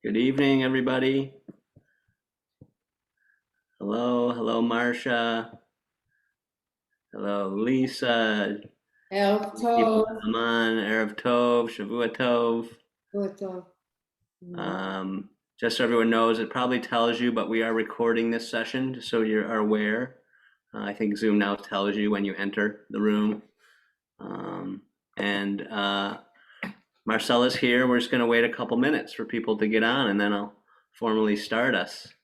Good evening, everybody. Hello, Marcia. Hello, Lisa. ערב People טוב. come on. Erev Tov, Shavua Tov. שבוע טוב. Just so everyone knows, it probably tells you, but we are recording this session, just so you are aware. I think Zoom now tells you when you enter the room. And Marcella's here. We're just going to wait a couple minutes for people to get on, and then I'll formally start us.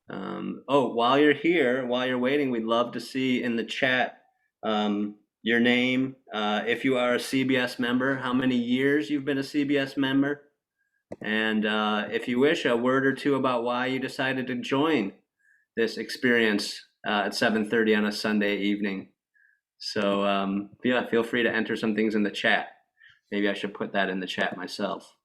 While you're here, while you're waiting, we'd love to see in the chat your name. If you are a CBS member, how many years you've been a CBS member, and if you wish, a word or two about why you decided to join this experience at 7:30 on a Sunday evening. So yeah, feel free to enter some things in the chat. Maybe I should put that in the chat myself.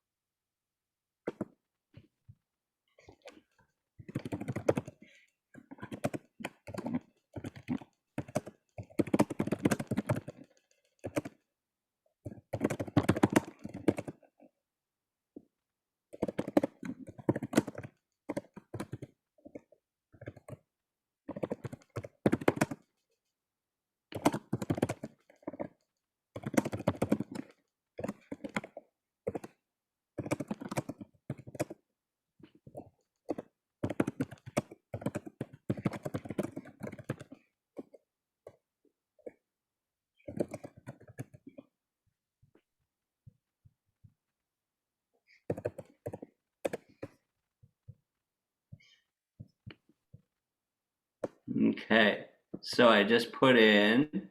Okay, so I just put in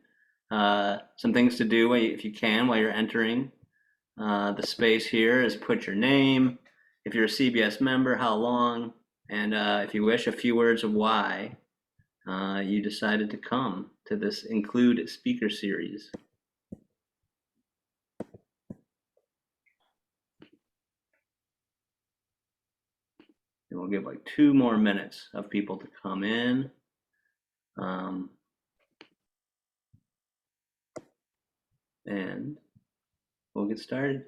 some things to do if you can while you're entering the space here is put your name, if you're a CBS member, how long, and if you wish, a few words of why you decided to come to this Include speaker series. And we'll give like 2 more minutes of people to come in. And we'll get started.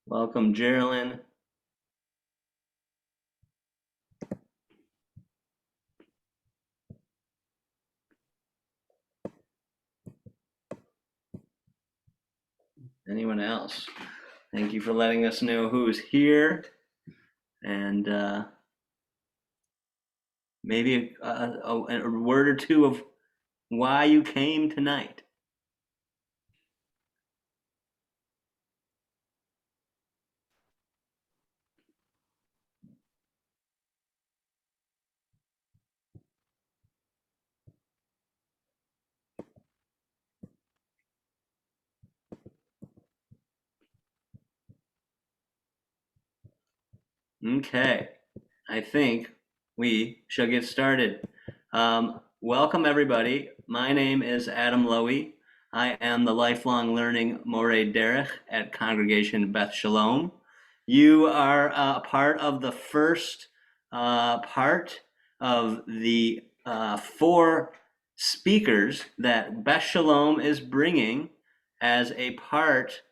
Welcome, Geraldine. Anyone else? Thank you for letting us know who's here. And maybe a word or two of why you came tonight. Okay, I think we shall get started. Welcome, everybody. My name is Adam Lowy. I am the lifelong learning Moreh Derech at Congregation Beth Sholom. You are a part of the first part of the 4 speakers that Beth Sholom is bringing as a part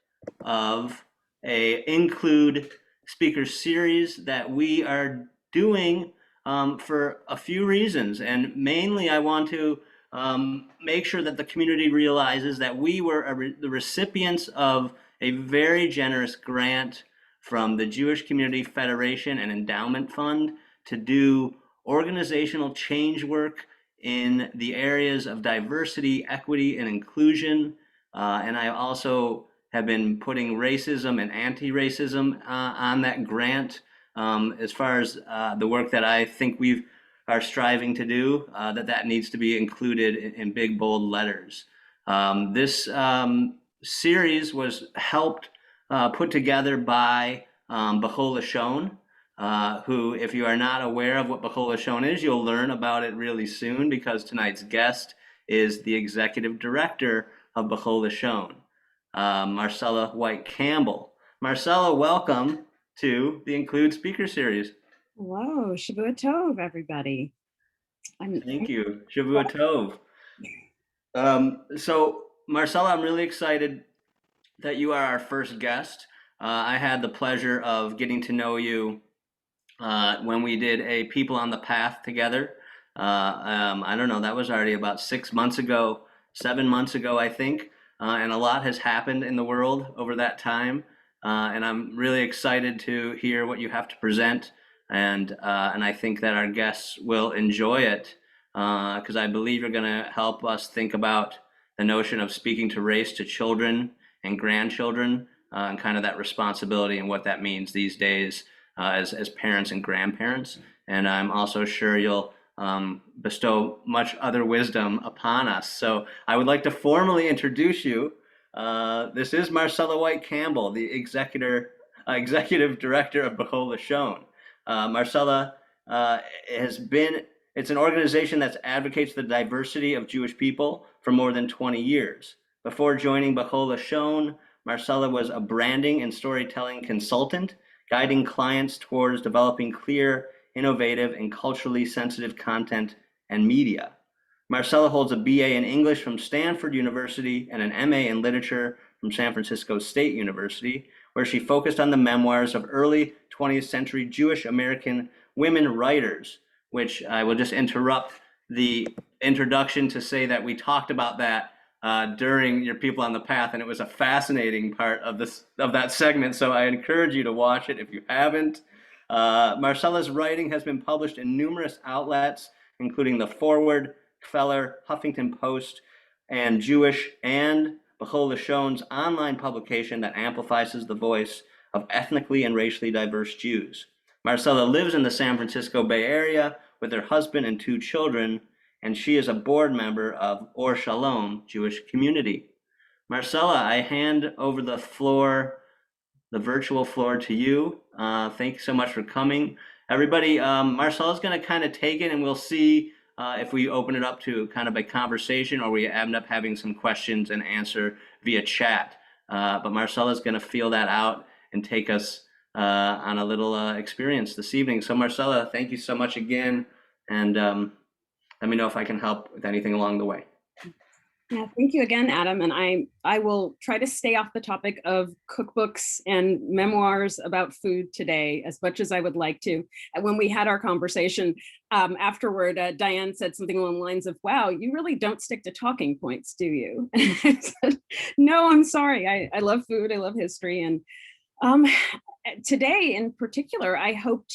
of a Include speaker series that we are doing for a few reasons. And mainly I want to make sure that the community realizes that we were the recipients of a very generous grant from the Jewish Community Federation and Endowment Fund to do organizational change work in the areas of diversity, equity, and inclusion. And I also have been putting racism and anti-racism on that grant as far as the work that I think we are striving to do, that needs to be included in big, bold letters. This series was helped put together by Be'chol Lashon, who, if you are not aware of what Be'chol Lashon is, you'll learn about it really soon because tonight's guest is the executive director of Be'chol Lashon. Marcella White Campbell. Marcella, welcome to the Include speaker series. Hello, Shavua Tov, everybody. Thank you. Shavua Tov. So, Marcella, I'm really excited that you are our first guest. I had the pleasure of getting to know you when we did a People on the Path together. I don't know, that was already about 6 months ago, 7 months ago, I think. And a lot has happened in the world over that time. And I'm really excited to hear what you have to present. And I think that our guests will enjoy it because I believe you're going to help us think about the notion of speaking to race to children and grandchildren and kind of that responsibility and what that means these days as parents and grandparents. And I'm also sure you'll bestow much other wisdom upon us. So I would like to formally introduce you. This is Marcella White Campbell, the executive director of Be'chol Lashon. Marcella it's an organization that advocates the diversity of Jewish people for more than 20 years. Before joining Be'chol Lashon, Marcella was a branding and storytelling consultant, guiding clients towards developing clear, innovative, and culturally sensitive content and media. Marcella holds a BA in English from Stanford University and an MA in literature from San Francisco State University, where she focused on the memoirs of early 20th century Jewish American women writers, which I will just interrupt the introduction to say that we talked about that during your People on the Path, and it was a fascinating part of that segment. So I encourage you to watch it if you haven't. Marcella's writing has been published in numerous outlets, including The Forward, Kveller, Huffington Post, and Jewish and Be'chol Lashon's online publication that amplifies the voice of ethnically and racially diverse Jews. Marcella lives in the San Francisco Bay Area with her husband and 2 children, and she is a board member of Or Shalom Jewish Community. Marcella, I hand over the virtual floor to you. Thank you so much for coming. Everybody, Marcella's going to kind of take it, and we'll see if we open it up to kind of a conversation or we end up having some questions and answer via chat. But Marcella's going to feel that out and take us on a little experience this evening. So Marcella, thank you so much again. And let me know if I can help with anything along the way. Yeah, thank you again, Adam. And I will try to stay off the topic of cookbooks and memoirs about food today as much as I would like to. When we had our conversation afterward, Diane said something along the lines of, wow, you really don't stick to talking points, do you? And I said, no, I'm sorry. I love food. I love history. And today in particular, I hope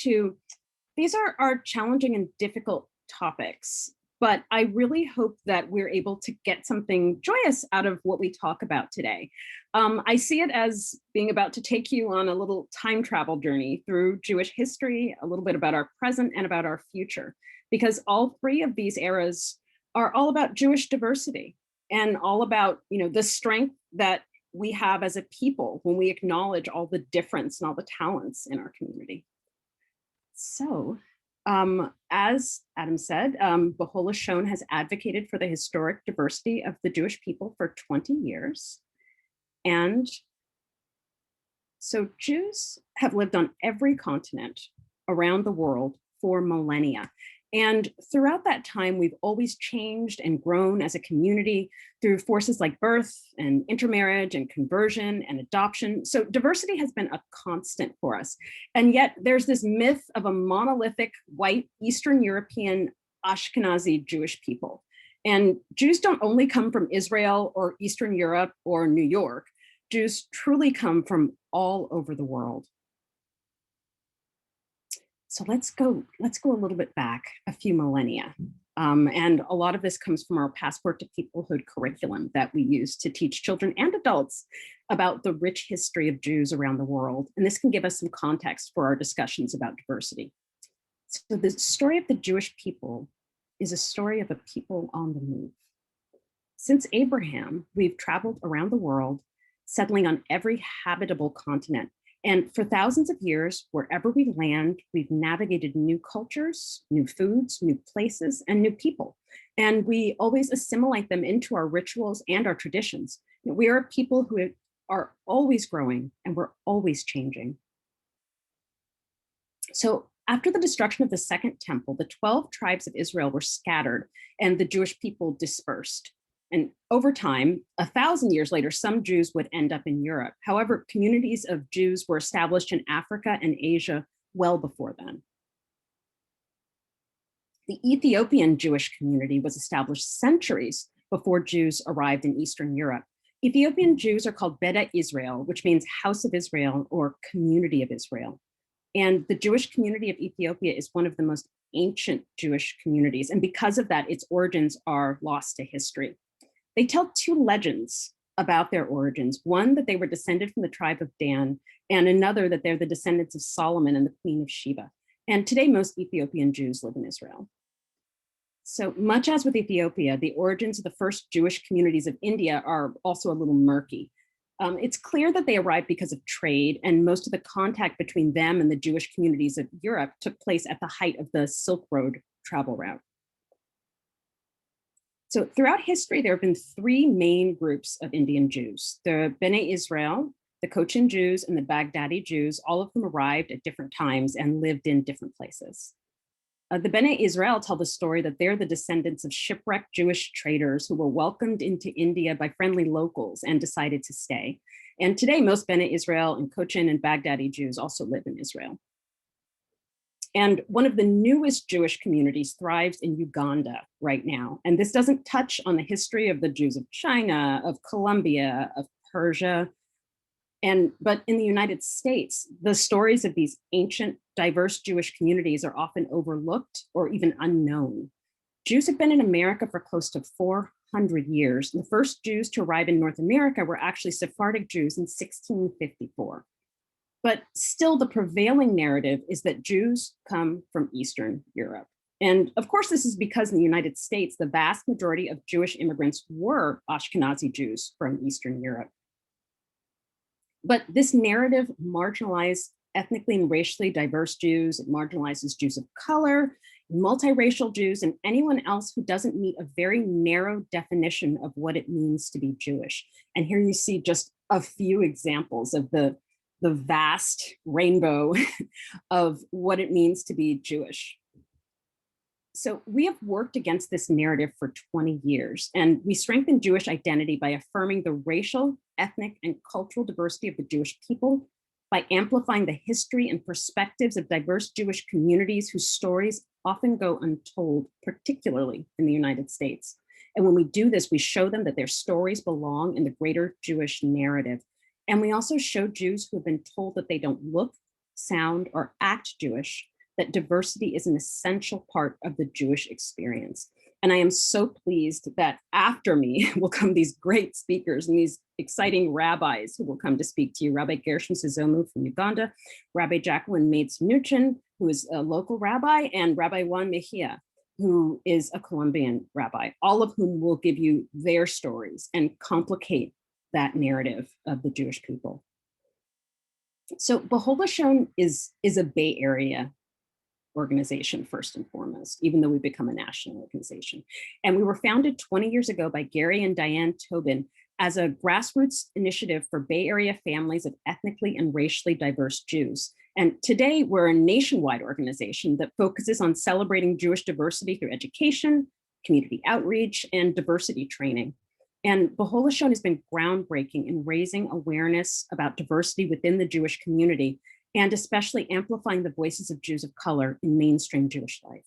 these are challenging and difficult topics. But I really hope that we're able to get something joyous out of what we talk about today. I see it as being about to take you on a little time travel journey through Jewish history, a little bit about our present and about our future, because all 3 of these eras are all about Jewish diversity and all about, the strength that we have as a people when we acknowledge all the difference and all the talents in our community. So, as Adam said, Be'chol Lashon has advocated for the historic diversity of the Jewish people for 20 years. And so Jews have lived on every continent around the world for millennia. And throughout that time, we've always changed and grown as a community through forces like birth and intermarriage and conversion and adoption. So diversity has been a constant for us. And yet there's this myth of a monolithic white Eastern European Ashkenazi Jewish people. And Jews don't only come from Israel or Eastern Europe or New York. Jews truly come from all over the world. So let's go a little bit back a few millennia. And a lot of this comes from our Passport to Peoplehood curriculum that we use to teach children and adults about the rich history of Jews around the world. And this can give us some context for our discussions about diversity. So the story of the Jewish people is a story of a people on the move. Since Abraham, we've traveled around the world, settling on every habitable continent. And for thousands of years, wherever we land, we've navigated new cultures, new foods, new places, and new people. And we always assimilate them into our rituals and our traditions. We are a people who are always growing and we're always changing. So After the destruction of the Second Temple, the 12 tribes of Israel were scattered and the Jewish people dispersed. And over time, 1,000 years later, some Jews would end up in Europe. However, communities of Jews were established in Africa and Asia well before then. The Ethiopian Jewish community was established centuries before Jews arrived in Eastern Europe. Ethiopian Jews are called Bene Israel, which means House of Israel or Community of Israel. And the Jewish community of Ethiopia is one of the most ancient Jewish communities. And because of that, its origins are lost to history. They tell two legends about their origins. One, that they were descended from the tribe of Dan, and another that they're the descendants of Solomon and the Queen of Sheba. And today, most Ethiopian Jews live in Israel. So much as with Ethiopia, the origins of the first Jewish communities of India are also a little murky. It's clear that they arrived because of trade, and most of the contact between them and the Jewish communities of Europe took place at the height of the Silk Road travel route. So throughout history, there have been three main groups of Indian Jews: the Bene Israel, the Cochin Jews, and the Baghdadi Jews, all of whom arrived at different times and lived in different places. The Bene Israel tell the story that they're the descendants of shipwrecked Jewish traders who were welcomed into India by friendly locals and decided to stay. And today, most Bene Israel and Cochin and Baghdadi Jews also live in Israel. And one of the newest Jewish communities thrives in Uganda right now. And this doesn't touch on the history of the Jews of China, of Colombia, of Persia. But in the United States, the stories of these ancient, diverse Jewish communities are often overlooked or even unknown. Jews have been in America for close to 400 years. The first Jews to arrive in North America were actually Sephardic Jews in 1654. But still, the prevailing narrative is that Jews come from Eastern Europe. And of course, this is because in the United States, the vast majority of Jewish immigrants were Ashkenazi Jews from Eastern Europe. But this narrative marginalized ethnically and racially diverse Jews. It marginalizes Jews of color, multiracial Jews, and anyone else who doesn't meet a very narrow definition of what it means to be Jewish. And here you see just a few examples of the vast rainbow of what it means to be Jewish. So we have worked against this narrative for 20 years, and we strengthen Jewish identity by affirming the racial, ethnic, and cultural diversity of the Jewish people, by amplifying the history and perspectives of diverse Jewish communities whose stories often go untold, particularly in the United States. And when we do this, we show them that their stories belong in the greater Jewish narrative. And we also show Jews who have been told that they don't look, sound, or act Jewish, that diversity is an essential part of the Jewish experience. And I am so pleased that after me will come these great speakers and these exciting rabbis who will come to speak to you. Rabbi Gershom Sizomu from Uganda, Rabbi Jacqueline Mates-Mnuchin, who is a local rabbi, and Rabbi Juan Mejia, who is a Colombian rabbi, all of whom will give you their stories and complicate that narrative of the Jewish people. So Be'chol Lashon is a Bay Area organization first and foremost, even though we've become a national organization. And we were founded 20 years ago by Gary and Diane Tobin as a grassroots initiative for Bay Area families of ethnically and racially diverse Jews. And today we're a nationwide organization that focuses on celebrating Jewish diversity through education, community outreach, and diversity training. And Be'chol Lashon has been groundbreaking in raising awareness about diversity within the Jewish community, and especially amplifying the voices of Jews of color in mainstream Jewish life.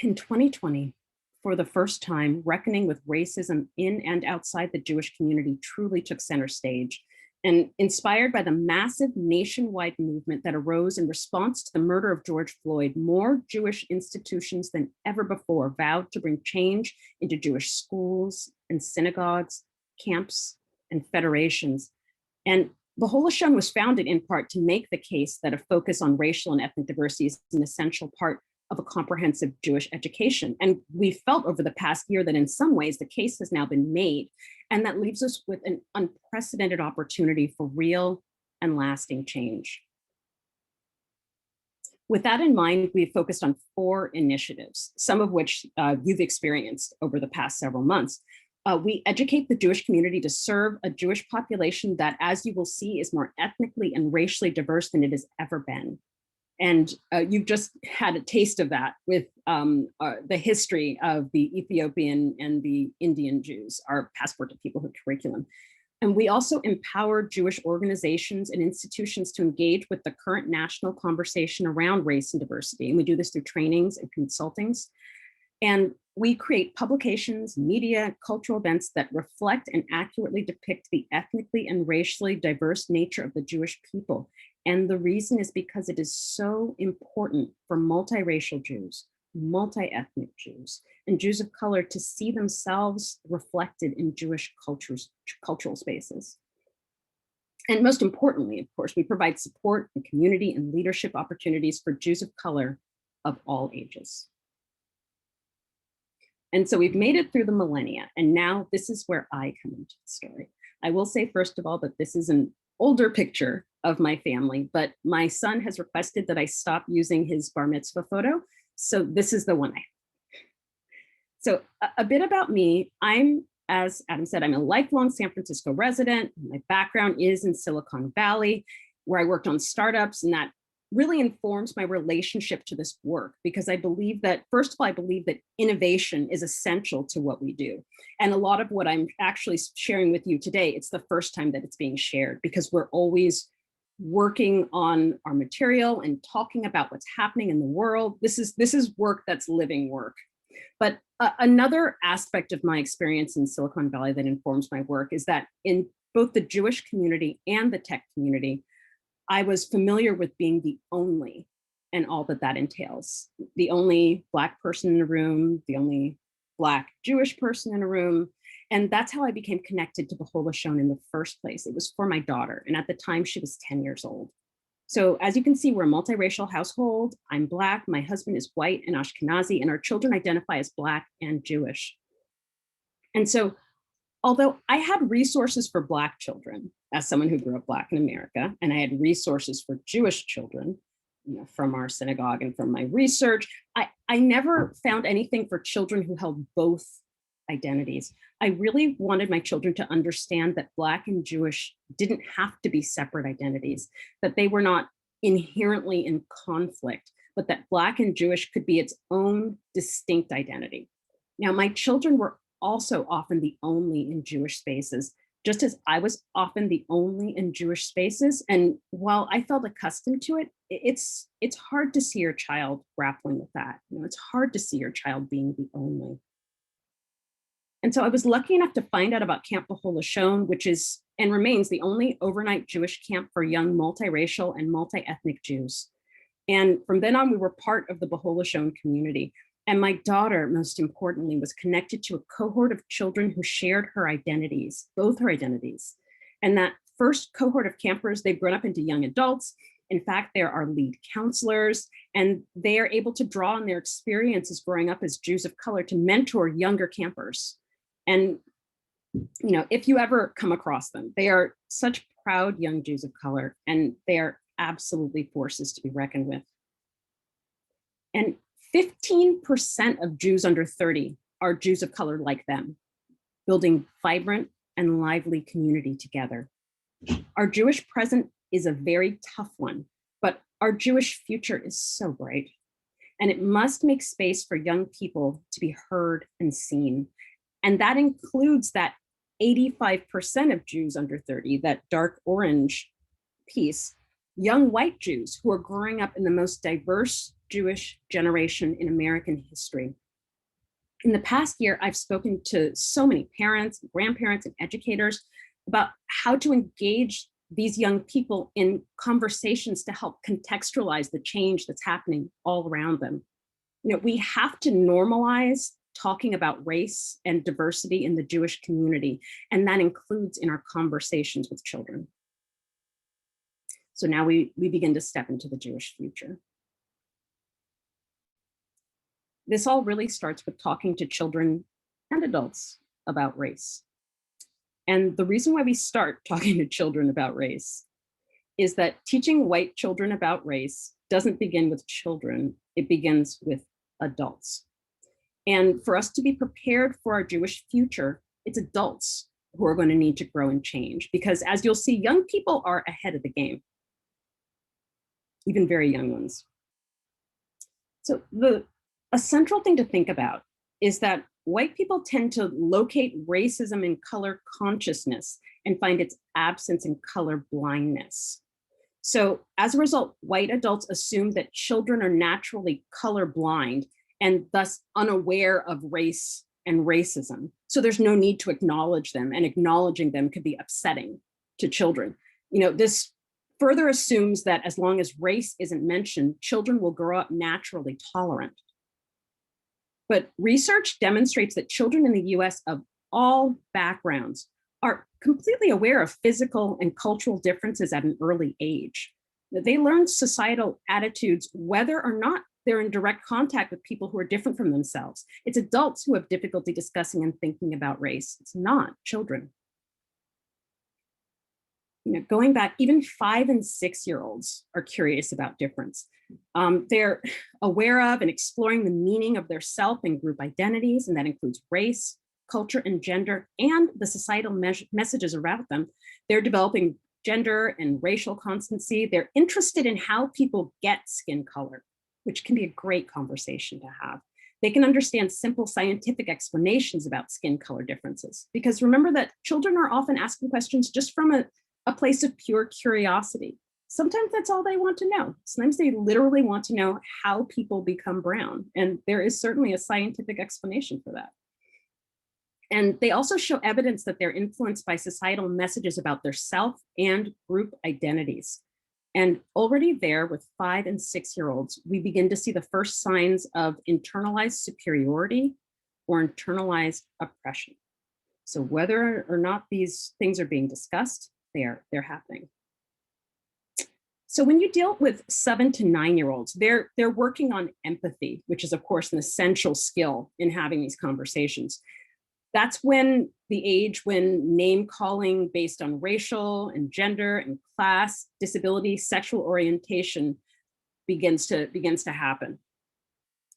In 2020, for the first time, reckoning with racism in and outside the Jewish community truly took center stage. And inspired by the massive nationwide movement that arose in response to the murder of George Floyd, more Jewish institutions than ever before vowed to bring change into Jewish schools and synagogues, camps, and federations. And Be'chol Lashon was founded in part to make the case that a focus on racial and ethnic diversity is an essential part of a comprehensive Jewish education. And we felt over the past year that in some ways the case has now been made, and that leaves us with an unprecedented opportunity for real and lasting change. With that in mind, we've focused on 4 initiatives, some of which you've experienced over the past several months. We educate the Jewish community to serve a Jewish population that, as you will see, is more ethnically and racially diverse than it has ever been. And you've just had a taste of that with the history of the Ethiopian and the Indian Jews, our Passport to Peoplehood curriculum. And we also empower Jewish organizations and institutions to engage with the current national conversation around race and diversity. And we do this through trainings and consultings. And we create publications, media, cultural events that reflect and accurately depict the ethnically and racially diverse nature of the Jewish people. And the reason is because it is so important for multiracial Jews, multi-ethnic Jews, and Jews of color to see themselves reflected in Jewish cultural spaces. And most importantly, of course, we provide support and community and leadership opportunities for Jews of color of all ages. And so we've made it through the millennia, and now this is where I come into the story. I will say, first of all, that this is an older picture of my family, but my son has requested that I stop using his bar mitzvah photo. So this is the one I have. So a bit about me. As Adam said, I'm a lifelong San Francisco resident. My background is in Silicon Valley, where I worked on startups, and that really informs my relationship to this work, because I believe that, first of all, I believe that innovation is essential to what we do. And a lot of what I'm actually sharing with you today, it's the first time that it's being shared, because we're always working on our material and talking about what's happening in the world. This is work that's living work. But another aspect of my experience in Silicon Valley that informs my work is that in both the Jewish community and the tech community, I was familiar with being the only, and all that that entails. The only Black person in a room, the only Black Jewish person in a room. And that's how I became connected to Be'chol Lashon in the first place. It was for my daughter. And at the time she was 10 years old. So as you can see, we're a multiracial household. I'm Black, my husband is white and Ashkenazi, and our children identify as Black and Jewish. And so, although I had resources for Black children, as someone who grew up Black in America, and I had resources for Jewish children, from our synagogue and from my research, I never found anything for children who held both identities. I really wanted my children to understand that Black and Jewish didn't have to be separate identities, that they were not inherently in conflict, but that Black and Jewish could be its own distinct identity. Now, my children were also often the only in Jewish spaces, just as I was often the only in Jewish spaces. And while I felt accustomed to it, it's hard to see your child grappling with that. It's hard to see your child being the only. And so I was lucky enough to find out about Camp Be'chol Lashon, which is and remains the only overnight Jewish camp for young multiracial and multi-ethnic Jews. And from then on, we were part of the Be'chol Lashon community. And my daughter, most importantly, was connected to a cohort of children who shared her identities, both her identities. And that first cohort of campers, they've grown up into young adults. In fact, they're our lead counselors, and they are able to draw on their experiences growing up as Jews of color to mentor younger campers. And, if you ever come across them, they are such proud young Jews of color, and they are absolutely forces to be reckoned with. And 15% of Jews under 30 are Jews of color like them, building vibrant and lively community together. Our Jewish present is a very tough one, but our Jewish future is so bright. And it must make space for young people to be heard and seen. And that includes that 85% of Jews under 30, that dark orange piece, young white Jews who are growing up in the most diverse Jewish generation in American history. In the past year, I've spoken to so many parents, grandparents, and educators about how to engage these young people in conversations to help contextualize the change that's happening all around them. We have to normalize talking about race and diversity in the Jewish community, and that includes in our conversations with children. So now we begin to step into the Jewish future. This all really starts with talking to children and adults about race. And the reason why we start talking to children about race is that teaching white children about race doesn't begin with children, it begins with adults. And for us to be prepared for our Jewish future, It's adults who are going to need to grow and change, because as you'll see, young people are ahead of the game, even very young ones. So a central thing to think about is that white people tend to locate racism in color consciousness and find its absence in color blindness. So as a result, white adults assume that children are naturally colorblind and thus unaware of race and racism. So there's no need to acknowledge them, and acknowledging them could be upsetting to children. This further assumes that as long as race isn't mentioned, children will grow up naturally tolerant. But research demonstrates that children in the US of all backgrounds are completely aware of physical and cultural differences at an early age. They learn societal attitudes whether or not they're in direct contact with people who are different from themselves. It's adults who have difficulty discussing and thinking about race. It's not children. Going back, even 5 and 6-year-olds are curious about difference. They're aware of and exploring the meaning of their self and group identities, and that includes race, culture, and gender, and the societal messages around them. They're developing gender and racial constancy. They're interested in how people get skin color, which can be a great conversation to have. They can understand simple scientific explanations about skin color differences, because remember that children are often asking questions just from a place of pure curiosity. Sometimes that's all they want to know. Sometimes they literally want to know how people become brown. And there is certainly a scientific explanation for that. And they also show evidence that they're influenced by societal messages about their self and group identities. And already there with 5 and 6-year-olds, we begin to see the first signs of internalized superiority or internalized oppression. So whether or not these things are being discussed, they're happening. So when you deal with 7 to 9-year-olds, they're working on empathy, which is of course an essential skill in having these conversations. That's when the age when name calling based on racial and gender and class, disability, sexual orientation begins to happen.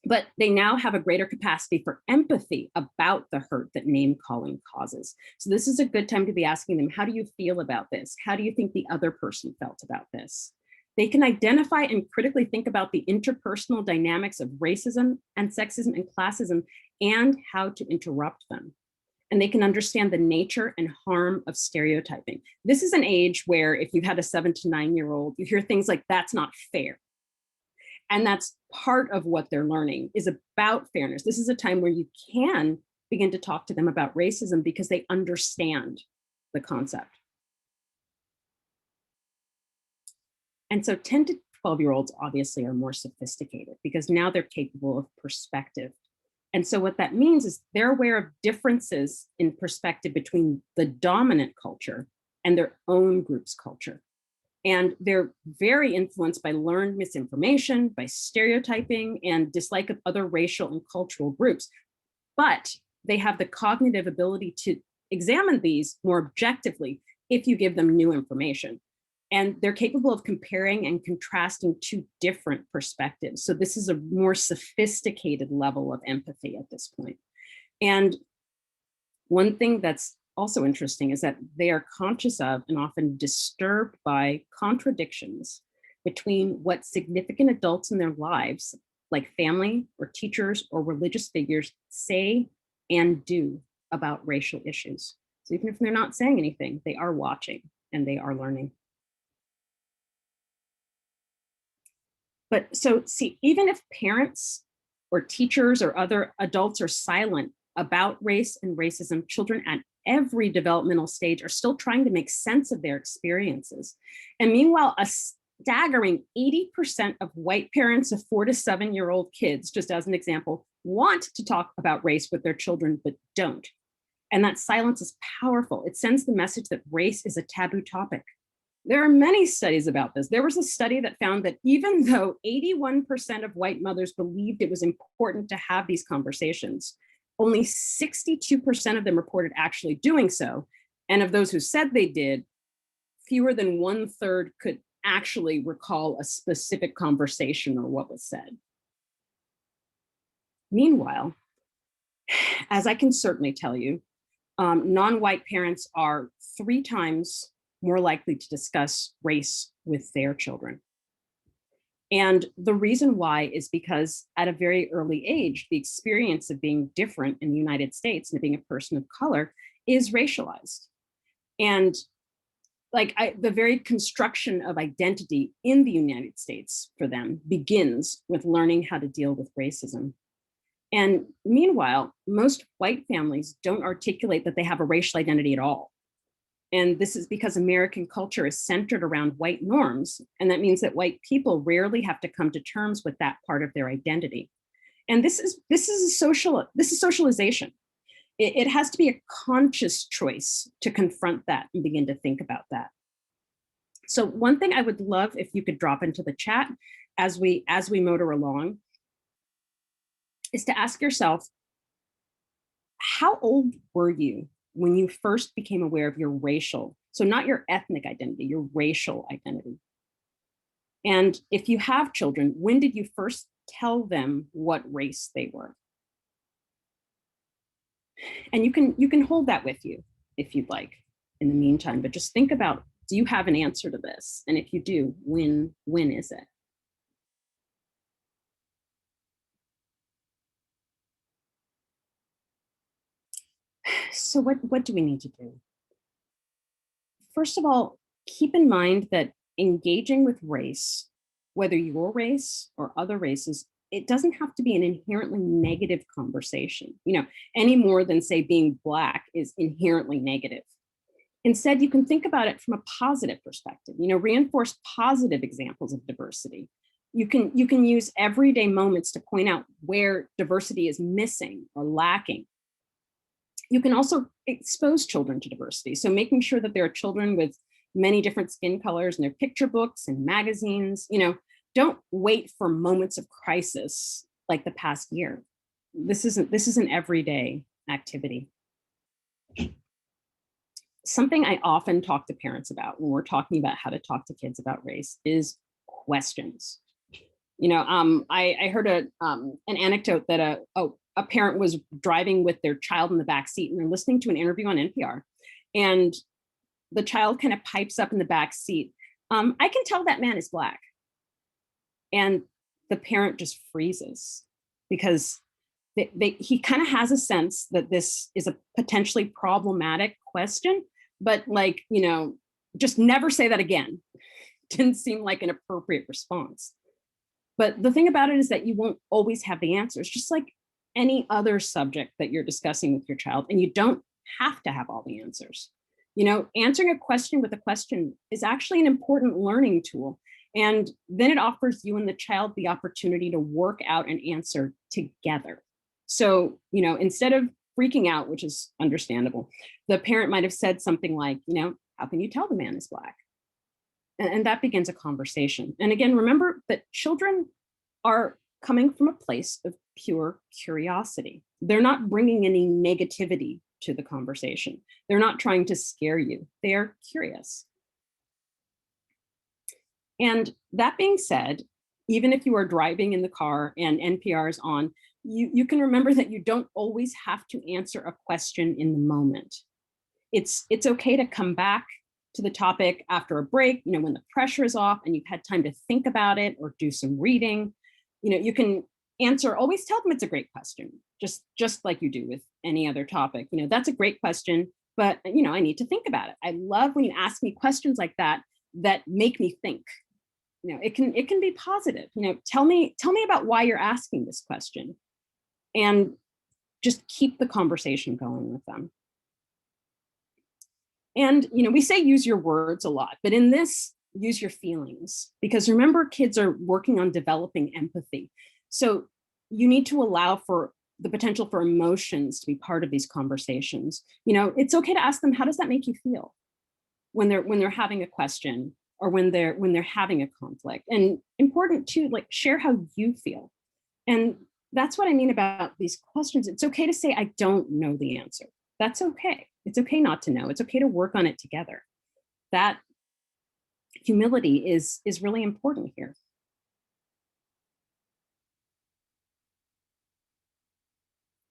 But they now have a greater capacity for empathy about the hurt that name calling causes. So this is a good time to be asking them, how do you feel about this? How do you think the other person felt about this? They can identify and critically think about the interpersonal dynamics of racism and sexism and classism and how to interrupt them. And they can understand the nature and harm of stereotyping. This is an age where if you've had a 7 to 9-year-old, you hear things like, that's not fair. And that's part of what they're learning is about fairness. This is a time where you can begin to talk to them about racism because they understand the concept. And so 10 to 12-year-olds obviously are more sophisticated because now they're capable of perspective. And so what that means is they're aware of differences in perspective between the dominant culture and their own group's culture. And they're very influenced by learned misinformation, by stereotyping, and dislike of other racial and cultural groups. But they have the cognitive ability to examine these more objectively if you give them new information. And they're capable of comparing and contrasting two different perspectives. So this is a more sophisticated level of empathy at this point. And one thing that's also interesting is that they are conscious of and often disturbed by contradictions between what significant adults in their lives, like family or teachers or religious figures, say and do about racial issues. So even if they're not saying anything, they are watching and they are learning. But so see, even if parents or teachers or other adults are silent about race and racism, children at every developmental stage are still trying to make sense of their experiences. And meanwhile, a staggering 80% of white parents of 4 to 7-year-old kids, just as an example, want to talk about race with their children, but don't. And that silence is powerful. It sends the message that race is a taboo topic. There are many studies about this. There was a study that found that even though 81% of white mothers believed it was important to have these conversations, only 62% of them reported actually doing so. And of those who said they did, fewer than 1/3 could actually recall a specific conversation or what was said. Meanwhile, as I can certainly tell you, Non-white parents are 3 times more likely to discuss race with their children. And the reason why is because at a very early age, the experience of being different in the United States and being a person of color is racialized. And the very construction of identity in the United States for them begins with learning how to deal with racism. And meanwhile, most white families don't articulate that they have a racial identity at all. And this is because American culture is centered around white norms. And that means that white people rarely have to come to terms with that part of their identity. And this is socialization. It has to be a conscious choice to confront that and begin to think about that. So one thing I would love if you could drop into the chat as we motor along is to ask yourself, how old were you when you first became aware of your racial, so not your ethnic identity, your racial identity? And if you have children, when did you first tell them what race they were? And you can hold that with you if you'd like in the meantime, but just think about, do you have an answer to this? And if you do, when is it? So what do we need to do? First of all, keep in mind that engaging with race, whether your race or other races, it doesn't have to be an inherently negative conversation, any more than, say, being Black is inherently negative. Instead, you can think about it from a positive perspective, reinforce positive examples of diversity. You can use everyday moments to point out where diversity is missing or lacking. You can also expose children to diversity. So making sure that there are children with many different skin colors in their picture books and magazines. Don't wait for moments of crisis like the past year. This is an everyday activity. Something I often talk to parents about when we're talking about how to talk to kids about race is questions. I heard an anecdote that a parent was driving with their child in the back seat and they're listening to an interview on NPR, and the child kind of pipes up in the back seat, "I can tell that man is Black." And the parent just freezes because he kind of has a sense that this is a potentially problematic question, but just never say that again. Didn't seem like an appropriate response. But the thing about it is that you won't always have the answers, just like any other subject that you're discussing with your child, and you don't have to have all the answers. Answering a question with a question is actually an important learning tool. And then it offers you and the child the opportunity to work out an answer together. So, instead of freaking out, which is understandable, the parent might have said something like, "How can you tell the man is Black?" And that begins a conversation. And again, remember that children are coming from a place of pure curiosity. They're not bringing any negativity to the conversation. They're not trying to scare you. They are curious. And that being said, even if you are driving in the car and NPR is on, you can remember that you don't always have to answer a question in the moment. It's okay to come back to the topic after a break, when the pressure is off and you've had time to think about it or do some reading. You can answer, always tell them it's a great question, just like you do with any other topic. That's a great question, but I need to think about it. I love when you ask me questions like that make me think. It can be positive. Tell me about why you're asking this question, and just keep the conversation going with them. And we say use your words a lot, but in this, use your feelings, because remember, kids are working on developing empathy. So you need to allow for the potential for emotions to be part of these conversations. It's okay to ask them, how does that make you feel when they're having a question or when they're having a conflict? And important too, share how you feel. And that's what I mean about these questions. It's okay to say, I don't know the answer. That's okay. It's okay not to know. It's okay to work on it together. That humility is really important here.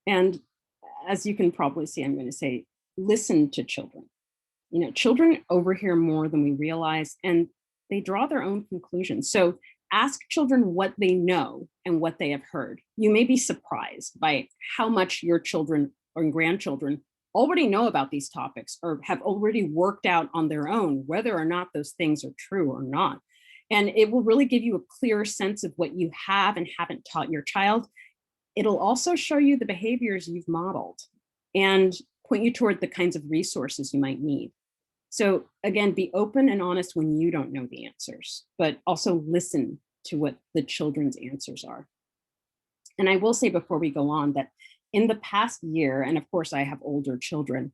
And as you can probably see, I'm going to say listen to children. Children overhear more than we realize, and they draw their own conclusions. So ask children what they know and what they have heard. You may be surprised by how much your children or grandchildren already know about these topics or have already worked out on their own, whether or not those things are true or not. And it will really give you a clear sense of what you have and haven't taught your child. It'll also show you the behaviors you've modeled and point you toward the kinds of resources you might need. So again, be open and honest when you don't know the answers, but also listen to what the children's answers are. And I will say before we go on that in the past year, and of course I have older children,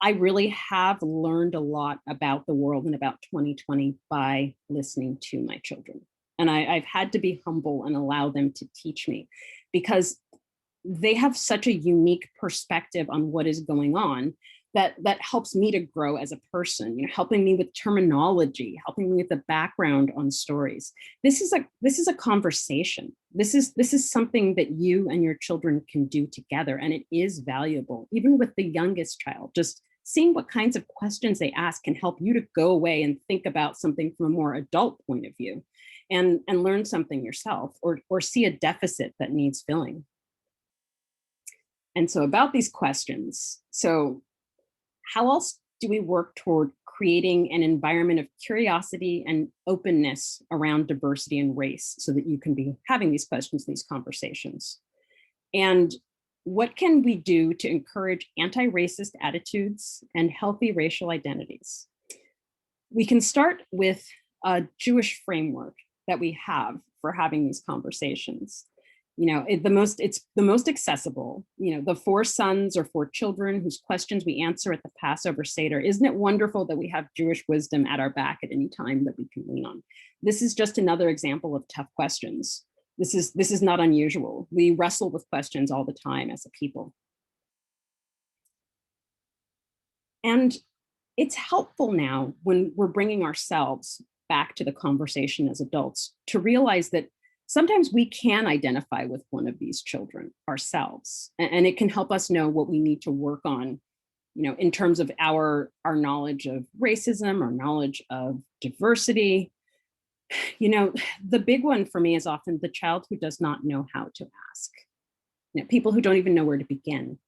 I really have learned a lot about the world and about 2020 by listening to my children. And I've had to be humble and allow them to teach me, because they have such a unique perspective on what is going on that helps me to grow as a person, helping me with terminology, helping me with the background on stories. This is a conversation. This is something that you and your children can do together, and it is valuable, even with the youngest child. Just seeing what kinds of questions they ask can help you to go away and think about something from a more adult point of view, and learn something yourself, or see a deficit that needs filling. And so about these questions, so how else do we work toward creating an environment of curiosity and openness around diversity and race so that you can be having these questions, these conversations? And what can we do to encourage anti-racist attitudes and healthy racial identities? We can start with a Jewish framework that we have for having these conversations. It's the most accessible, the 4 sons or 4 children whose questions we answer at the Passover Seder. Isn't it wonderful that we have Jewish wisdom at our back at any time that we can lean on? This is just another example of tough questions. This is not unusual. We wrestle with questions all the time as a people. And it's helpful now when we're bringing ourselves back to the conversation as adults to realize that sometimes we can identify with one of these children ourselves, and it can help us know what we need to work on, in terms of our knowledge of racism, our knowledge of diversity. The big one for me is often the child who does not know how to ask, people who don't even know where to begin.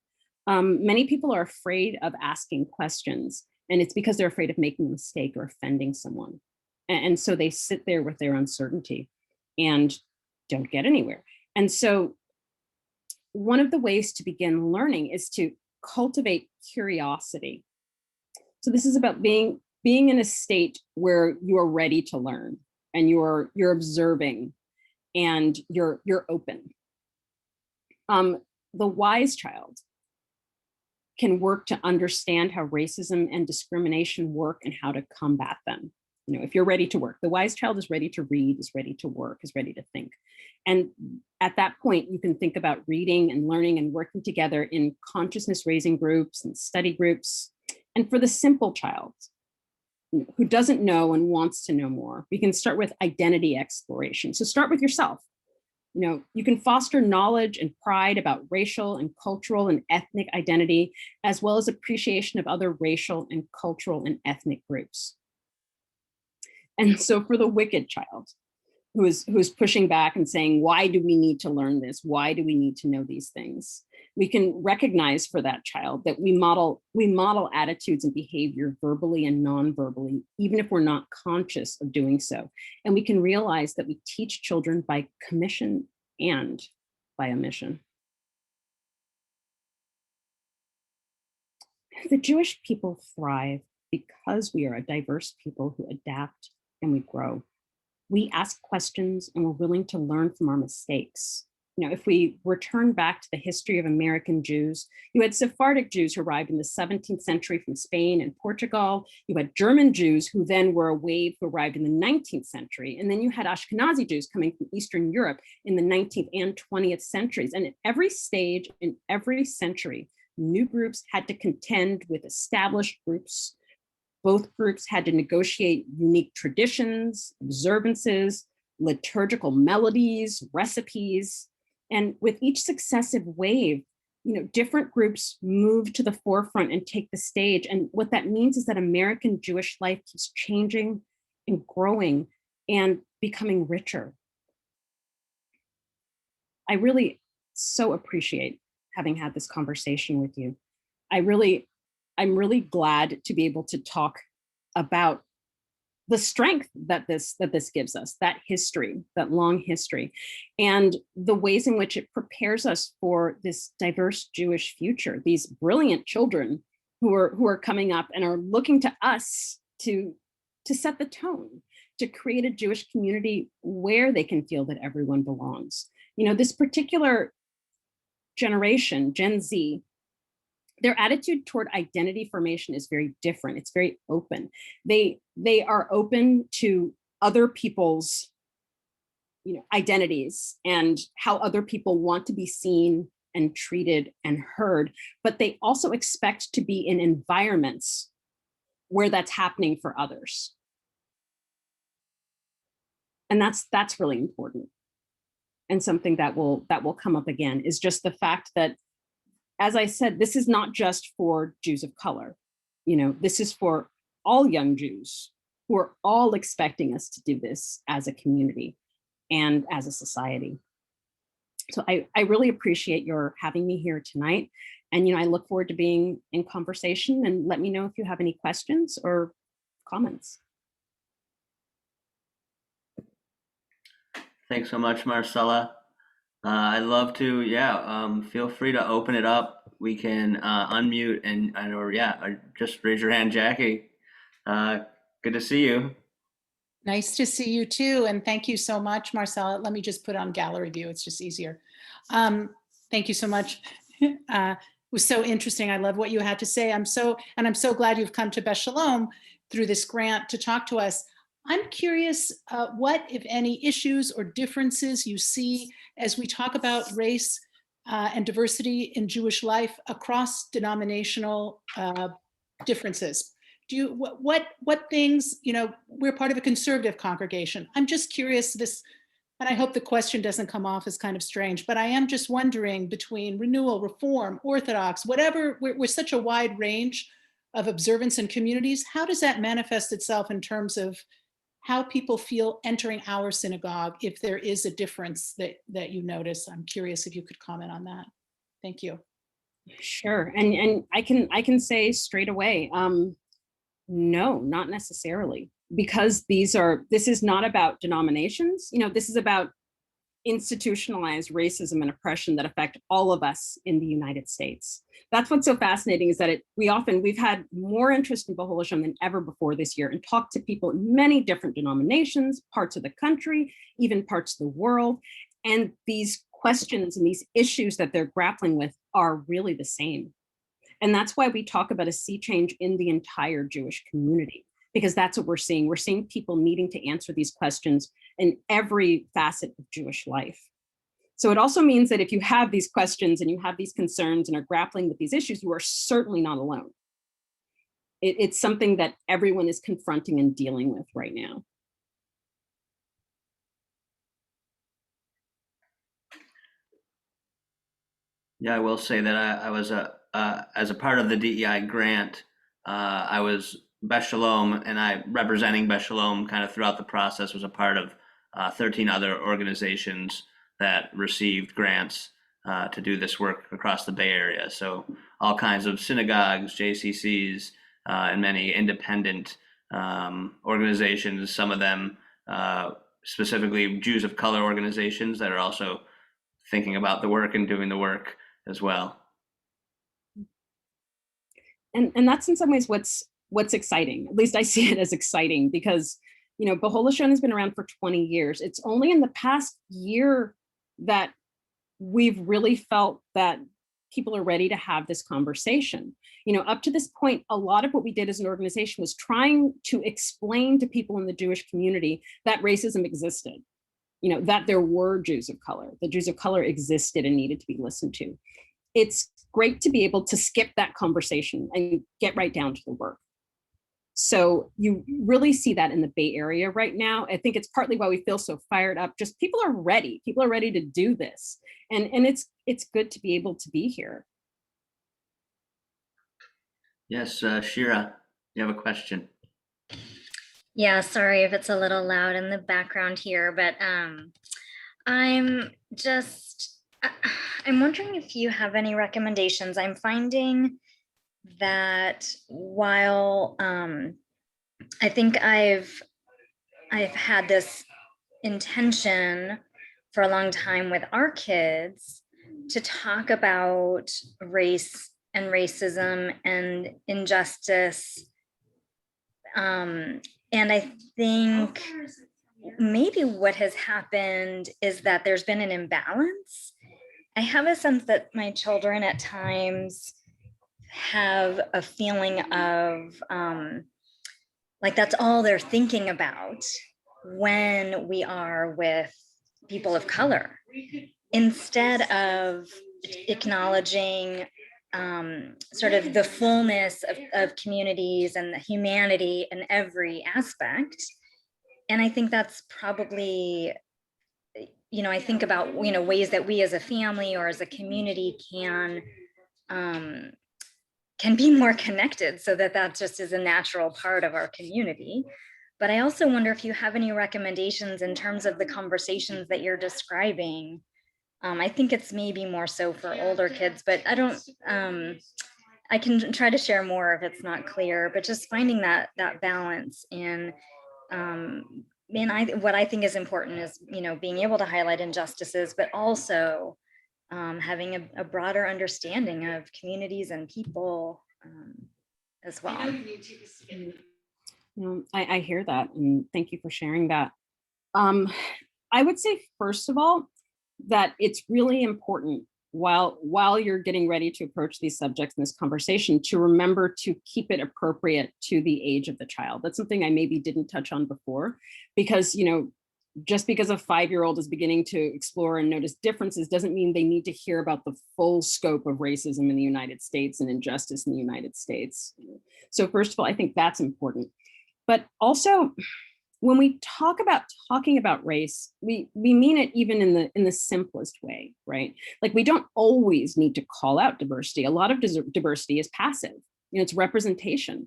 Many people are afraid of asking questions, and it's because they're afraid of making a mistake or offending someone. And so they sit there with their uncertainty and don't get anywhere. And so one of the ways to begin learning is to cultivate curiosity. So this is about being in a state where you are ready to learn, and you're observing, and you're open. The wise child can work to understand how racism and discrimination work and how to combat them. If you're ready to work, the wise child is ready to read, is ready to work, is ready to think. And at that point, you can think about reading and learning and working together in consciousness raising groups and study groups. And for the simple child who doesn't know and wants to know more, we can start with identity exploration. So start with yourself. You can foster knowledge and pride about racial and cultural and ethnic identity, as well as appreciation of other racial and cultural and ethnic groups. And so for the wicked child who is pushing back and saying, why do we need to learn this? Why do we need to know these things? We can recognize for that child that we model attitudes and behavior verbally and non-verbally, even if we're not conscious of doing so. And we can realize that we teach children by commission and by omission. The Jewish people thrive because we are a diverse people who adapt and we grow. We ask questions and we're willing to learn from our mistakes. If we return back to the history of American Jews, you had Sephardic Jews who arrived in the 17th century from Spain and Portugal. You had German Jews who then were a wave who arrived in the 19th century. And then you had Ashkenazi Jews coming from Eastern Europe in the 19th and 20th centuries. And at every stage, in every century, new groups had to contend with established groups. Both groups had to negotiate unique traditions, observances, liturgical melodies, recipes. And with each successive wave, different groups move to the forefront and take the stage. And what that means is that American Jewish life keeps changing and growing and becoming richer. I really so appreciate having had this conversation with you. I'm really glad to be able to talk about the strength that this gives us, that history, that long history, and the ways in which it prepares us for this diverse Jewish future, these brilliant children who are coming up and are looking to us to set the tone, to create a Jewish community where they can feel that everyone belongs. This particular generation, Gen Z, their attitude toward identity formation is very different. It's very open. They are open to other people's identities and how other people want to be seen and treated and heard, but they also expect to be in environments where that's happening for others. And that's really important. And something that will come up again is just the fact that, as I said, this is not just for Jews of color. This is for all young Jews who are all expecting us to do this as a community and as a society. So I really appreciate your having me here tonight. And, I look forward to being in conversation, and let me know if you have any questions or comments. Thanks so much, Marcella. I'd love to, feel free to open it up. We can unmute or just raise your hand, Jackie. Good to see you. Nice to see you too. And thank you so much, Marcella. Let me just put on gallery view. It's just easier. Thank you so much. It was so interesting. I love what you had to say. I'm so glad you've come to Beth Sholom through this grant to talk to us. I'm curious what, if any, issues or differences you see as we talk about race and diversity in Jewish life across denominational differences. What things, we're part of a conservative congregation. I'm just curious and I hope the question doesn't come off as kind of strange, but I am just wondering, between renewal, reform, Orthodox, whatever, we're such a wide range of observance and communities. How does that manifest itself in terms of how people feel entering our synagogue, if there is a difference that you notice? I'm curious if you could comment on that. Thank you. Sure. And I can say straight away, no, not necessarily, because this is not about denominations. This is about institutionalized racism and oppression that affect all of us in the United States. That's what's so fascinating, is that we've had more interest in Be'chol Lashon than ever before this year, and talked to people in many different denominations, parts of the country, even parts of the world. And these questions and these issues that they're grappling with are really the same. And that's why we talk about a sea change in the entire Jewish community, because that's what we're seeing. We're seeing people needing to answer these questions in every facet of Jewish life. So it also means that if you have these questions and you have these concerns and are grappling with these issues, you are certainly not alone. It's something that everyone is confronting and dealing with right now. Yeah, I will say that I was as a part of the DEI grant, I was Beth Sholom, and I representing Beth Sholom kind of throughout the process, was a part of 13 other organizations that received grants to do this work across the Bay Area. So all kinds of synagogues, JCCs, and many independent organizations, some of them specifically Jews of color organizations that are also thinking about the work and doing the work as well. And that's in some ways what's exciting. At least I see it as exciting, because Be'chol Lashon has been around for 20 years. It's only in the past year that we've really felt that people are ready to have this conversation. Up to this point, a lot of what we did as an organization was trying to explain to people in the Jewish community that racism existed, that there were Jews of color, that Jews of color existed and needed to be listened to. It's great to be able to skip that conversation and get right down to the work. So you really see that in the Bay Area right now. I think it's partly why we feel so fired up. Just people are ready. People are ready to do this. And it's good to be able to be here. Yes, Shira, you have a question. Yeah, sorry if it's a little loud in the background here, but I'm just, I'm wondering if you have any recommendations. I'm finding that while I think I've had this intention for a long time with our kids to talk about race and racism and injustice. And I think maybe what has happened is that there's been an imbalance. I have a sense that my children at times have a feeling of like that's all they're thinking about when we are with people of color, instead of acknowledging sort of the fullness of communities and the humanity in every aspect. And I think that's probably, I think about, ways that we as a family or as a community can be more connected, so that just is a natural part of our community. But I also wonder if you have any recommendations in terms of the conversations that you're describing. I think it's maybe more so for older kids, but I don't, I can try to share more if it's not clear, but just finding that balance in, what I think is important is, being able to highlight injustices, but also having a broader understanding of communities and people as well. I hear that, and thank you for sharing that. I would say, first of all, that it's really important while you're getting ready to approach these subjects in this conversation to remember to keep it appropriate to the age of the child. That's something I maybe didn't touch on before, because, just because a 5-year-old is beginning to explore and notice differences doesn't mean they need to hear about the full scope of racism in the United States and injustice in the United States. So first of all, I think that's important. But also, when we talking about race, we mean it even in the simplest way, right? Like, we don't always need to call out diversity. A lot of diversity is passive. It's representation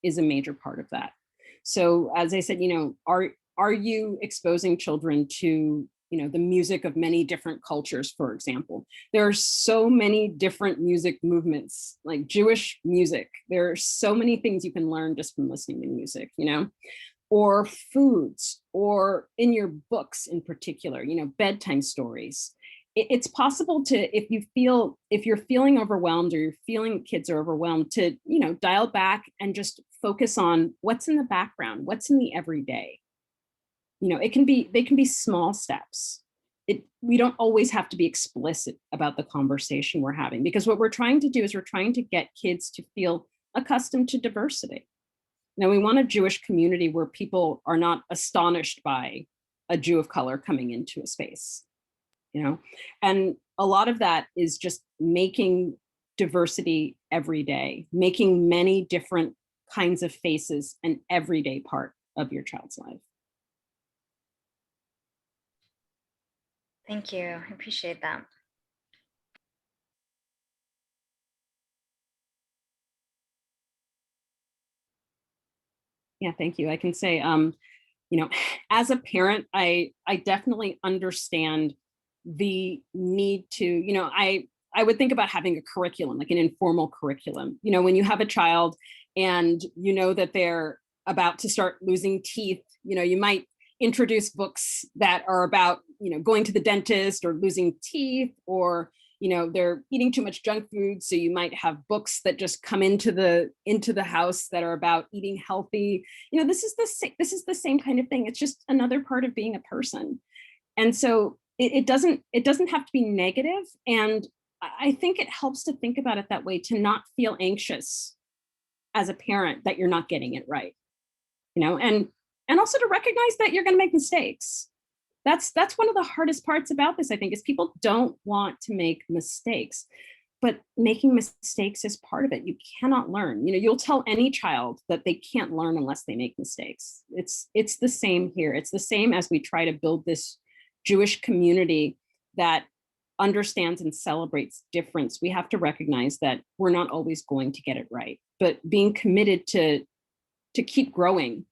is a major part of that. So as I said, are you exposing children to, the music of many different cultures, for example? There are so many different music movements, like Jewish music. There are so many things you can learn just from listening to music, or foods, or in your books in particular, bedtime stories. It's possible to, if you're feeling overwhelmed, or you're feeling kids are overwhelmed, to, dial back and just focus on what's in the background, what's in the everyday. They can be small steps. We don't always have to be explicit about the conversation we're having, because what we're trying to do is we're trying to get kids to feel accustomed to diversity. Now, we want a Jewish community where people are not astonished by a Jew of color coming into a space, and a lot of that is just making diversity every day, making many different kinds of faces an everyday part of your child's life. Thank you. I appreciate that. Yeah, thank you. I can say, as a parent, I definitely understand the need to, I would think about having a curriculum, like an informal curriculum. When you have a child and that they're about to start losing teeth, you might introduce books that are about, going to the dentist or losing teeth, or, they're eating too much junk food. So you might have books that just come into the house that are about eating healthy. This is the same kind of thing. It's just another part of being a person. And so it doesn't have to be negative. And I think it helps to think about it that way, to not feel anxious as a parent that you're not getting it right, and also to recognize that you're going to make mistakes. That's one of the hardest parts about this, I think, is people don't want to make mistakes, but making mistakes is part of it. You cannot learn. You'll tell any child that they can't learn unless they make mistakes. It's the same here. It's the same as we try to build this Jewish community that understands and celebrates difference, we have to recognize that we're not always going to get it right. But being committed to keep growing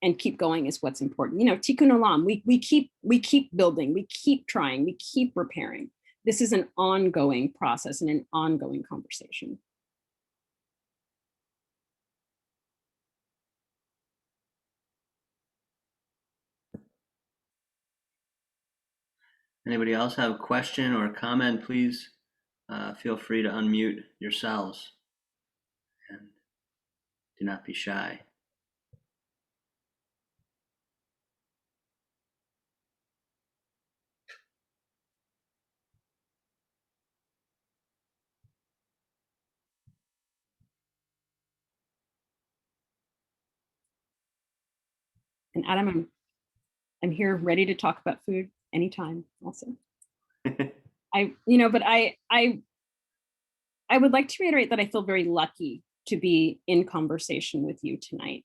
and keep going is what's important. You know, tikkun olam, we keep building, we keep trying, we keep repairing. This is an ongoing process and an ongoing conversation. Anybody else have a question or a comment? Please feel free to unmute yourselves and do not be shy. And Adam, I'm here ready to talk about food anytime also. I would like to reiterate that I feel very lucky to be in conversation with you tonight,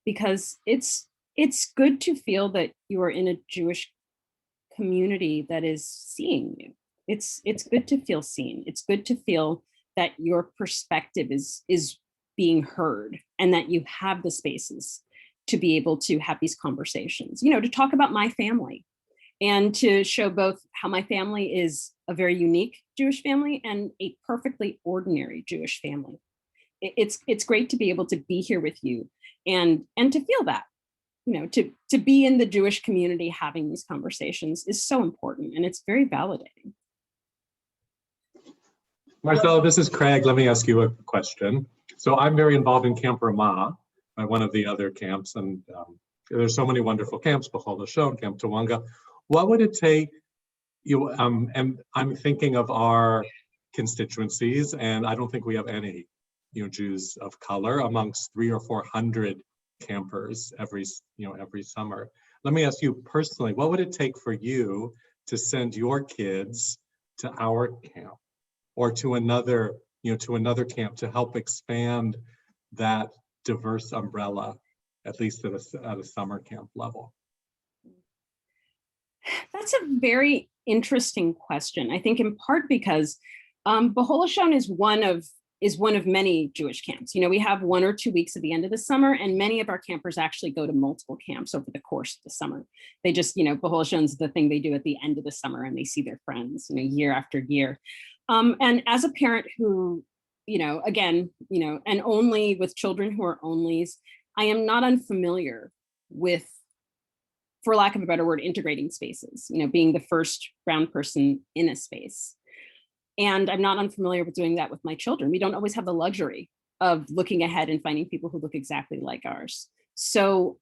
because it's good to feel that you are in a Jewish community that is seeing you. It's good to feel seen. It's good to feel that your perspective is being heard, and that you have the spaces to be able to have these conversations, you know, to talk about my family and to show both how my family is a very unique Jewish family and a perfectly ordinary Jewish family. It's great to be able to be here with you and to feel that, you know, to be in the Jewish community having these conversations is so important, and it's very validating. Marcella, this is Craig. Let me ask you a question. So I'm very involved in Camp Ramah, one of the other camps, and there's so many wonderful camps, Be'chol Lashon, Camp Tawanga. What would it take, and I'm thinking of our constituencies, and I don't think we have any, Jews of color amongst 300 or 400 campers every summer. Let me ask you personally, what would it take for you to send your kids to our camp or to another camp to help expand that diverse umbrella, at least at a summer camp level? That's a very interesting question. I think in part because Be'chol Lashon is one of many Jewish camps. You know, we have 1 or 2 weeks at the end of the summer, and many of our campers actually go to multiple camps over the course of the summer. They just, Be'chol Lashon is the thing they do at the end of the summer, and they see their friends, year after year. And as a parent who, again, and only with children who are onlys, I am not unfamiliar with, for lack of a better word, integrating spaces, being the first brown person in a space. And I'm not unfamiliar with doing that with my children. We don't always have the luxury of looking ahead and finding people who look exactly like ours. So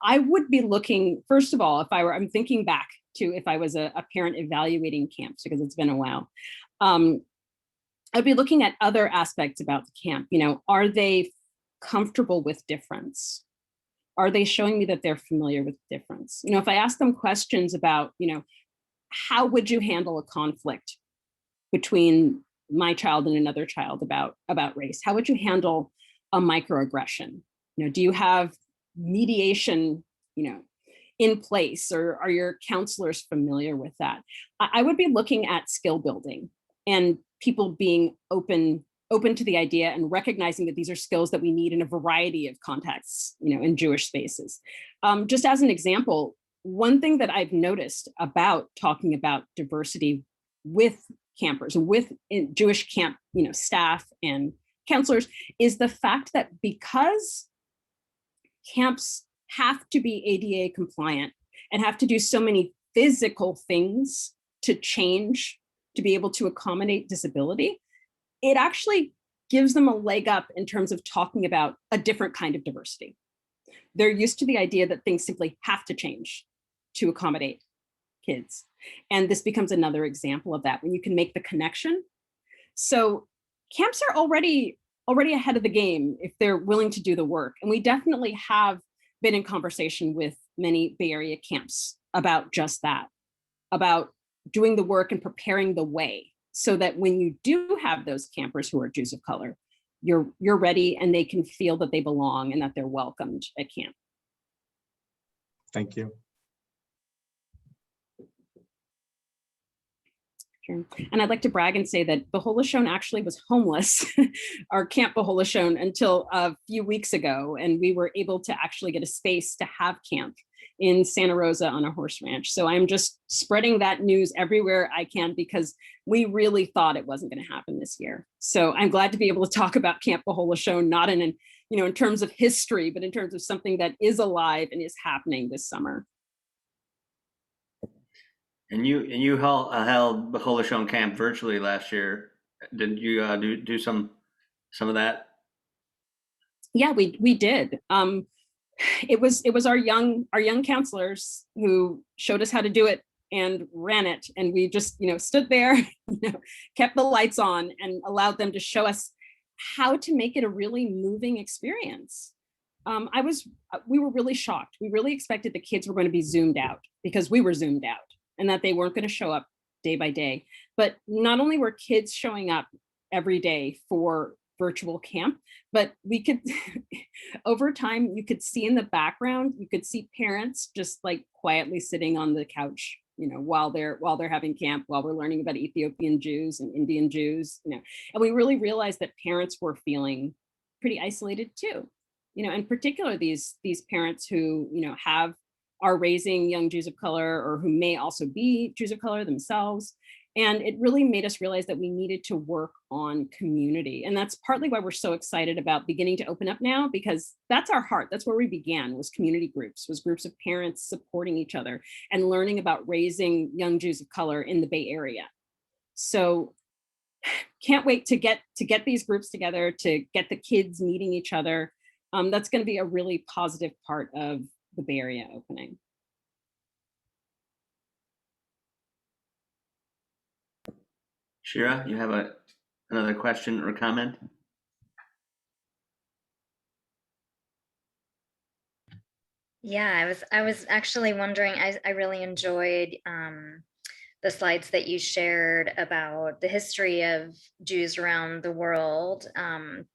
I would be looking, first of all, I'm thinking back to if I was a parent evaluating camps, because it's been a while. I'd be looking at other aspects about the camp. Are they comfortable with difference? Are they showing me that they're familiar with difference? If I ask them questions about, how would you handle a conflict between my child and another child about race? How would you handle a microaggression? Do you have mediation, in place, or are your counselors familiar with that? I would be looking at skill building and people being open to the idea and recognizing that these are skills that we need in a variety of contexts, in Jewish spaces. Just as an example, one thing that I've noticed about talking about diversity with campers and with Jewish camp, staff and counselors is the fact that because camps have to be ADA compliant and have to do so many physical things to change to be able to accommodate disability, it actually gives them a leg up in terms of talking about a different kind of diversity. They're used to the idea that things simply have to change to accommodate kids. And this becomes another example of that, when you can make the connection. So camps are already ahead of the game if they're willing to do the work. And we definitely have been in conversation with many Bay Area camps about just that, about doing the work and preparing the way so that when you do have those campers who are Jews of color, you're ready and they can feel that they belong and that they're welcomed at camp. Thank you. Sure. And I'd like to brag and say that Be'chol Lashon actually was homeless, our camp Be'chol Lashon, until a few weeks ago. And we were able to actually get a space to have camp in Santa Rosa on a horse ranch. So I'm just spreading that news everywhere I can, because we really thought it wasn't going to happen this year. So I'm glad to be able to talk about Camp Be'chol Lashon, not in terms of history, but in terms of something that is alive and is happening this summer. And you held Be'chol Lashon camp virtually last year. Did you do some of that? Yeah, we did. It was our young counselors who showed us how to do it and ran it, and we just stood there, kept the lights on, and allowed them to show us how to make it a really moving experience. We were really shocked. We really expected the kids were going to be zoomed out, because we were zoomed out, and that they weren't going to show up day by day. But not only were kids showing up every day for virtual camp, but we could, over time, you could see in the background, you could see parents just like quietly sitting on the couch, while they're having camp, while we're learning about Ethiopian Jews and Indian Jews, and we really realized that parents were feeling pretty isolated too, in particular these parents who are raising young Jews of color, or who may also be Jews of color themselves. And it really made us realize that we needed to work on community. And that's partly why we're so excited about beginning to open up now, because that's our heart. That's where we began, was community groups, was groups of parents supporting each other and learning about raising young Jews of color in the Bay Area. So can't wait to get these groups together, to get the kids meeting each other. That's going to be a really positive part of the Bay Area opening. Shira, you have another question or comment? Yeah, I was actually wondering, I really enjoyed the slides that you shared about the history of Jews around the world. And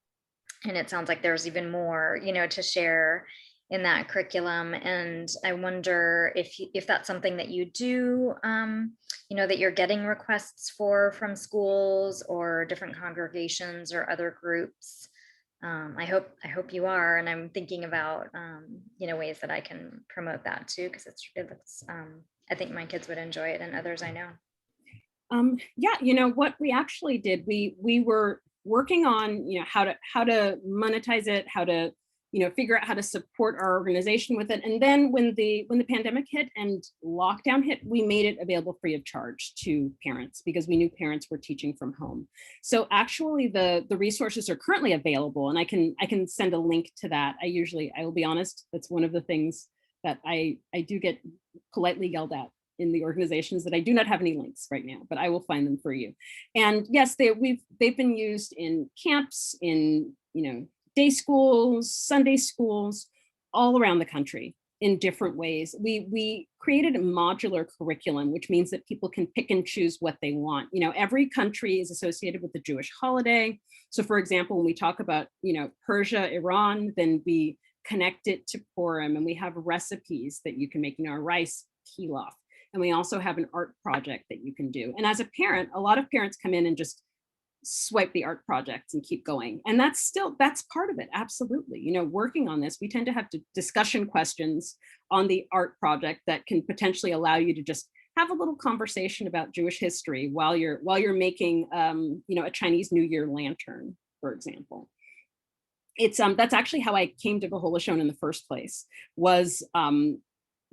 it sounds like there's even more, to share in that curriculum. And I wonder if that's something that you do, that you're getting requests from schools or different congregations or other groups. I hope you are, and I'm thinking about ways that I can promote that too, because it looks I think my kids would enjoy it, and others I know. Yeah, what we actually did, we were working on how to monetize it, how to figure out how to support our organization with it. And then when the pandemic hit and lockdown hit, we made it available free of charge to parents, because we knew parents were teaching from home. So actually the resources are currently available, and I can send a link to that. I will be honest, that's one of the things that I do get politely yelled at in the organizations, that I do not have any links right now, but I will find them for you. And yes, they've been used in camps, in day schools, Sunday schools, all around the country in different ways. We created a modular curriculum, which means that people can pick and choose what they want. Every country is associated with the Jewish holiday. So for example, when we talk about, Persia, Iran, then we connect it to Purim, and we have recipes that you can make, our rice pilaf. And we also have an art project that you can do. And as a parent, a lot of parents come in and just swipe the art projects and keep going. And that's part of it. Absolutely. Working on this, we tend to have discussion questions on the art project that can potentially allow you to just have a little conversation about Jewish history while you're making, a Chinese New Year lantern, for example. It's that's actually how I came to Be'chol Lashon in the first place. Was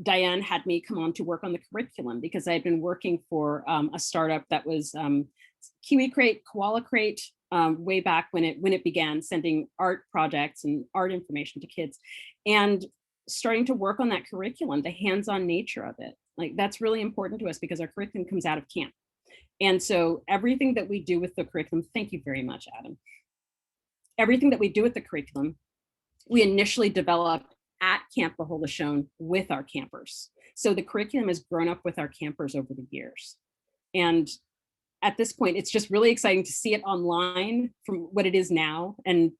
Diane had me come on to work on the curriculum, because I had been working for a startup that was Kiwi Crate, Koala Crate, way back when it began, sending art projects and art information to kids, and starting to work on that curriculum, the hands-on nature of it. Like, that's really important to us, because our curriculum comes out of camp. And so everything that we do with the curriculum, thank you very much, Adam. Everything that we do with the curriculum, we initially developed at Camp Be'chol Lashon with our campers. So the curriculum has grown up with our campers over the years. And at this point, it's just really exciting to see it online from what it is now. And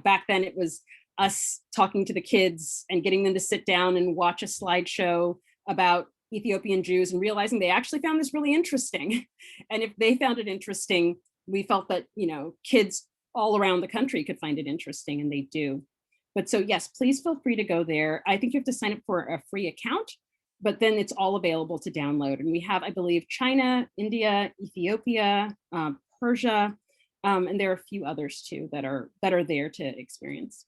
back then it was us talking to the kids and getting them to sit down and watch a slideshow about Ethiopian Jews and realizing they actually found this really interesting. And if they found it interesting, we felt that, kids all around the country could find it interesting, and they do. But so yes, please feel free to go there. I think you have to sign up for a free account, but then it's all available to download. And we have, I believe, China, India, Ethiopia, Persia, and there are a few others too that are there to experience.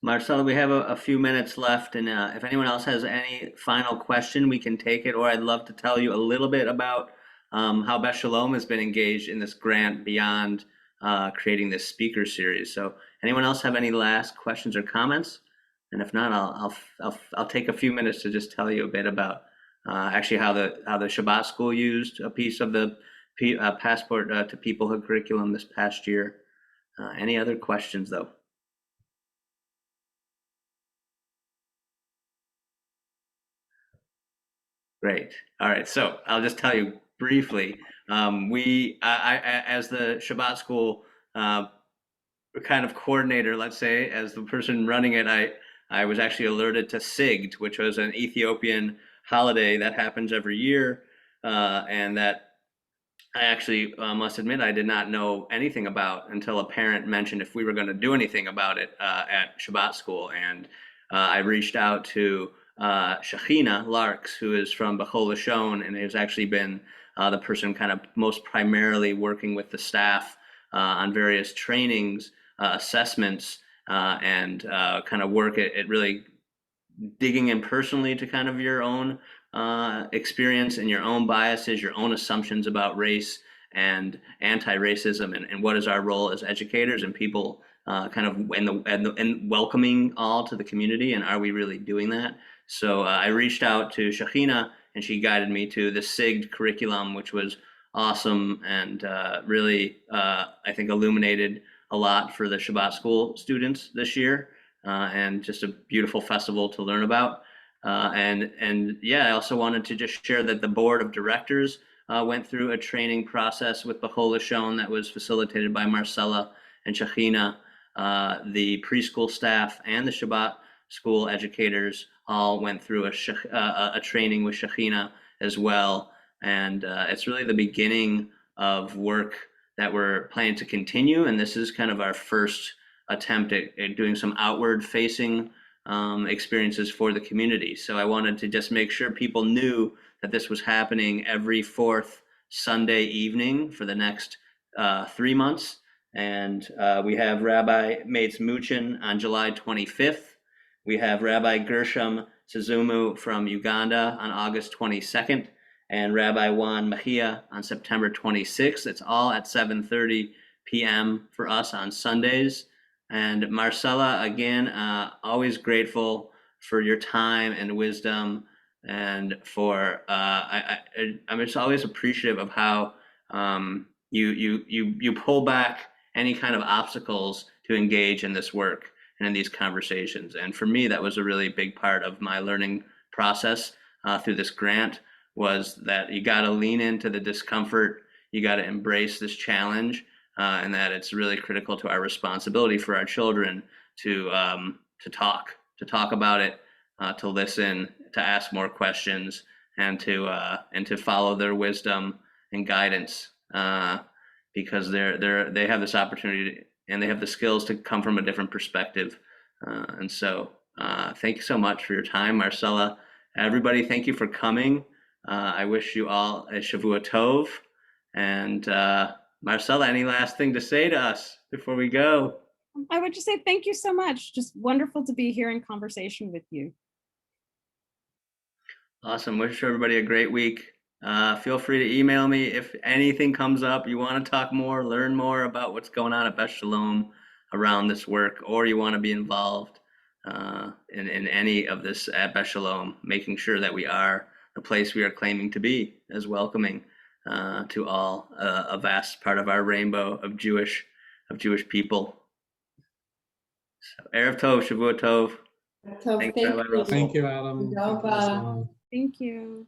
Marcella, we have a few minutes left, and if anyone else has any final question, we can take it, or I'd love to tell you a little bit about how Beth Sholom has been engaged in this grant beyond creating this speaker series. So anyone else have any last questions or comments? And if not, I'll take a few minutes to just tell you a bit about actually how the Shabbat School used a piece of the Passport to Peoplehood curriculum this past year. Any other questions though? Great. All right. So I'll just tell you briefly. As the Shabbat School kind of coordinator, let's say, as the person running it, I was actually alerted to Sigd, which was an Ethiopian holiday that happens every year, and that I actually must admit I did not know anything about until a parent mentioned if we were going to do anything about it at Shabbat School, and I reached out to Shechina Larks, who is from Be'chol Lashon, and has actually been the person kind of most primarily working with the staff on various trainings, assessments, and kind of work at really digging in personally to kind of your own experience and your own biases, your own assumptions about race and anti-racism, and what is our role as educators and people kind of and welcoming all to the community, and are we really doing that? So I reached out to Shechina, and she guided me to the SIGD curriculum, which was awesome and really, I think, illuminated a lot for the Shabbat School students this year, and just a beautiful festival to learn about. And yeah, I also wanted to just share that the board of directors went through a training process with Be'chol Lashon that was facilitated by Marcella and Shechina. The preschool staff and the Shabbat School educators all went through a training with Shechina as well. And it's really the beginning of work that we're planning to continue. And this is kind of our first attempt at doing some outward facing experiences for the community. So I wanted to just make sure people knew that this was happening every fourth Sunday evening for the next 3 months. And we have Rabbi Mates Muchin on July 25th. We have Rabbi Gershom Suzumu from Uganda on August 22nd, and Rabbi Juan Mejia on September 26th. It's all at 7:30 p.m. for us on Sundays. And Marcella, again, always grateful for your time and wisdom, and for I'm just always appreciative of how you pull back any kind of obstacles to engage in this work and in these conversations. And for me, that was a really big part of my learning process through this grant, was that you got to lean into the discomfort, you got to embrace this challenge, and that it's really critical to our responsibility for our children to talk about it, to listen, to ask more questions, and to follow their wisdom and guidance, because they have this opportunity and they have the skills to come from a different perspective. And so thank you so much for your time, Marcella. Everybody, thank you for coming. I wish you all a Shavua Tov. And Marcella, any last thing to say to us before we go? I would just say thank you so much. Just wonderful to be here in conversation with you. Awesome. Wish everybody a great week. Feel free to email me if anything comes up, you want to talk more, learn more about what's going on at Beth Sholom around this work, or you want to be involved in any of this at Beth Sholom, making sure that we are the place we are claiming to be, as welcoming to all, a vast part of our rainbow of Jewish people. So, Erev Tov, Shavua Tov. Tov, Thanks, Rabbi Russell. Thank you, Adam. Thank you. Thank you.